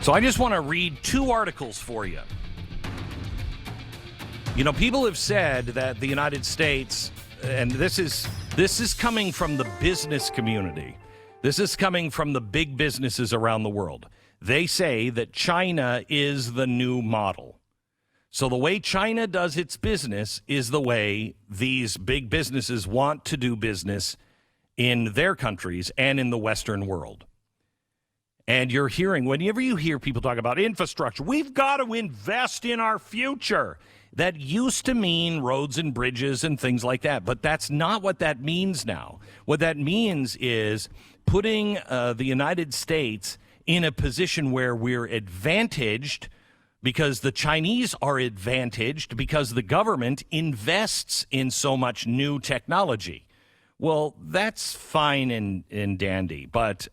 So I just want to read two articles for you. You know, people have said that the United States, and this is coming from the business community. This is coming from the big businesses around the world. They say that China is the new model. So the way China does its business is the way these big businesses want to do business in their countries and in the Western world. And you're hearing, whenever you hear people talk about infrastructure, we've got to invest in our future. That used to mean roads and bridges and things like that, but that's not what that means now. What that means is putting the United States in a position where we're advantaged because the Chinese are advantaged because the government invests in so much new technology. Well, that's fine and dandy, but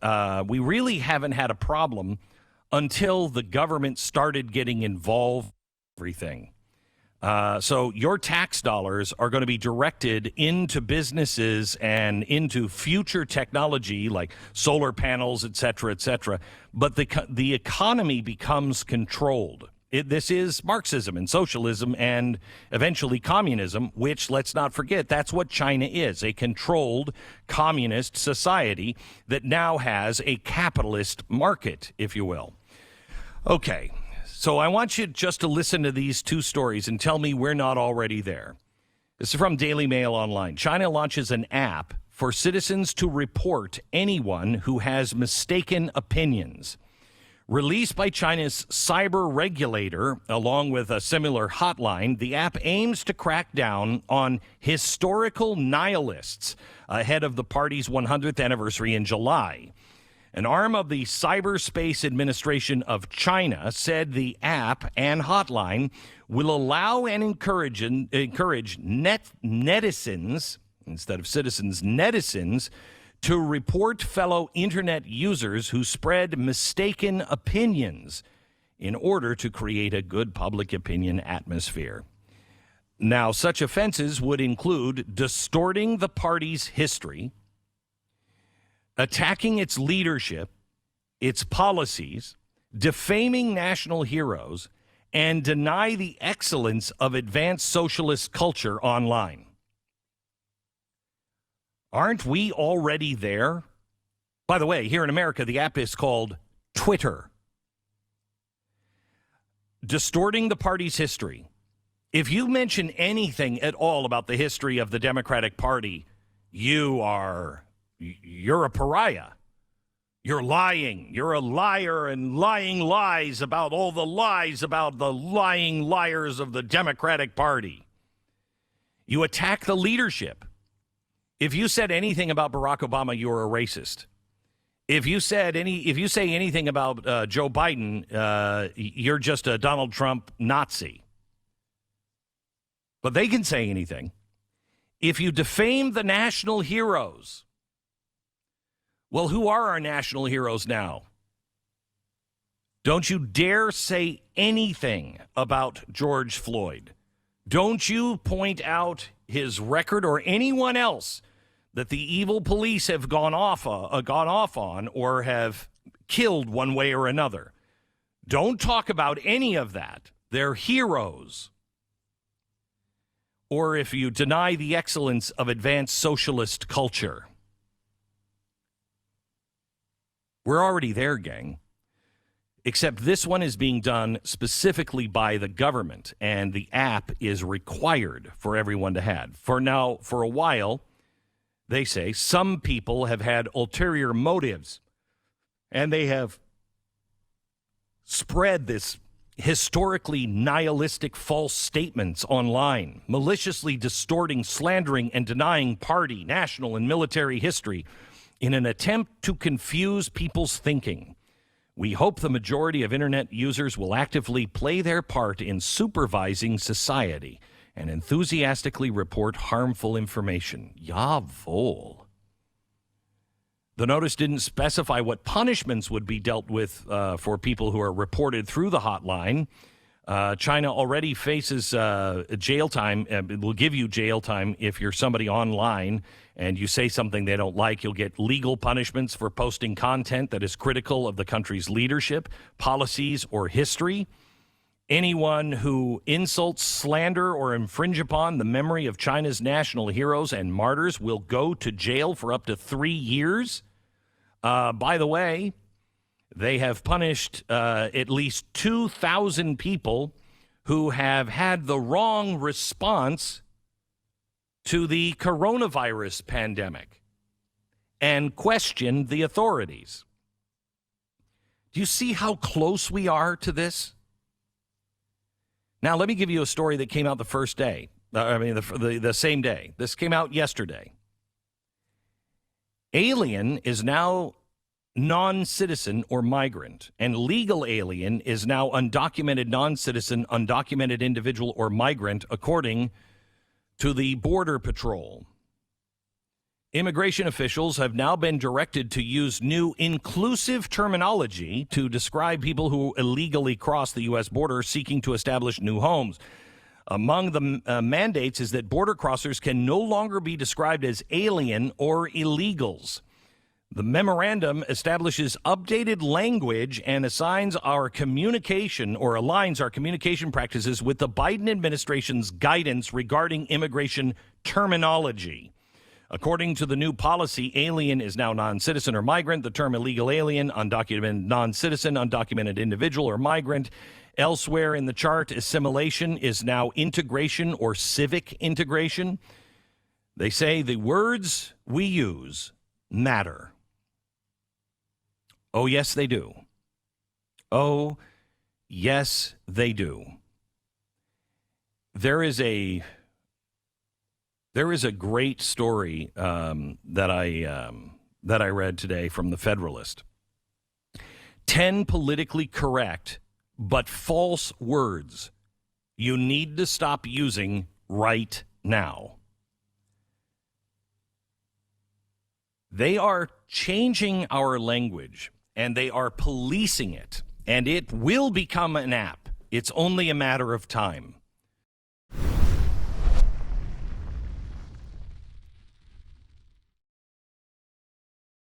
we really haven't had a problem until the government started getting involved in everything. So your tax dollars are going to be directed into businesses and into future technology like solar panels, et cetera, but the economy becomes controlled. This is Marxism and socialism and eventually communism, which, let's not forget, that's what China is, a controlled communist society that now has a capitalist market, if you will. Okay, so I want you just to listen to these two stories and tell me we're not already there. This is from Daily Mail Online. China launches an app for citizens to report anyone who has mistaken opinions. Released by China's cyber regulator, along with a similar hotline, the app aims to crack down on historical nihilists ahead of the party's 100th anniversary in July. An arm of the Cyberspace Administration of China said the app and hotline will allow and encourage netizens, instead of citizens, netizens, to report fellow internet users who spread mistaken opinions in order to create a good public opinion atmosphere. Now, such offenses would include distorting the party's history, attacking its leadership, its policies, defaming national heroes, and deny the excellence of advanced socialist culture online. Aren't we already there? By the way, here in America, the app is called Twitter. Distorting the party's history. If you mention anything at all about the history of the Democratic Party, you're a pariah. You're lying. You're a liar and lying lies about all the lies about the lying liars of the Democratic Party. You attack the leadership. If you said anything about Barack Obama, you're a racist. If you say anything about Joe Biden, you're just a Donald Trump Nazi. But they can say anything. If you defame the national heroes, well, who are our national heroes now? Don't you dare say anything about George Floyd. Don't you point out his record or anyone else that the evil police have gone off on or have killed one way or another. Don't talk about any of that. They're heroes. Or if you deny the excellence of advanced socialist culture. We're already there, gang. Except this one is being done specifically by the government, and the app is required for everyone to have. For a while, they say some people have had ulterior motives, and they have spread this historically nihilistic false statements online, maliciously distorting, slandering, and denying party, national, and military history in an attempt to confuse people's thinking. We hope the majority of internet users will actively play their part in supervising society and enthusiastically report harmful information. Jawohl. The notice didn't specify what punishments would be dealt with for people who are reported through the hotline. China already faces jail time. It will give you jail time if you're somebody online and you say something they don't like. You'll get legal punishments for posting content that is critical of the country's leadership, policies, or history. Anyone who insults, slander, or infringe upon the memory of China's national heroes and martyrs will go to jail for up to 3 years. By the way, they have punished at least 2,000 people who have had the wrong response to the coronavirus pandemic and questioned the authorities. Do you see how close we are to this? Now, let me give you a story that came out the first day. The same day. This came out yesterday. Alien is now non-citizen or migrant, and legal alien is now undocumented non-citizen, undocumented individual, or migrant, according to the Border Patrol. Immigration officials have now been directed to use new inclusive terminology to describe people who illegally cross the U.S. border seeking to establish new homes. Among the mandates is that border crossers can no longer be described as alien or illegals. The memorandum establishes updated language and aligns our communication practices with the Biden administration's guidance regarding immigration terminology. According to the new policy, alien is now non-citizen or migrant. The term illegal alien, undocumented non-citizen, undocumented individual, or migrant. Elsewhere in the chart, assimilation is now integration or civic integration. They say the words we use matter. Oh, yes, they do. Oh, yes, they do. There is a great story that I read today from the Federalist. 10 politically correct but false words you need to stop using right now. They are changing our language, and they are policing it, and it will become an app. It's only a matter of time.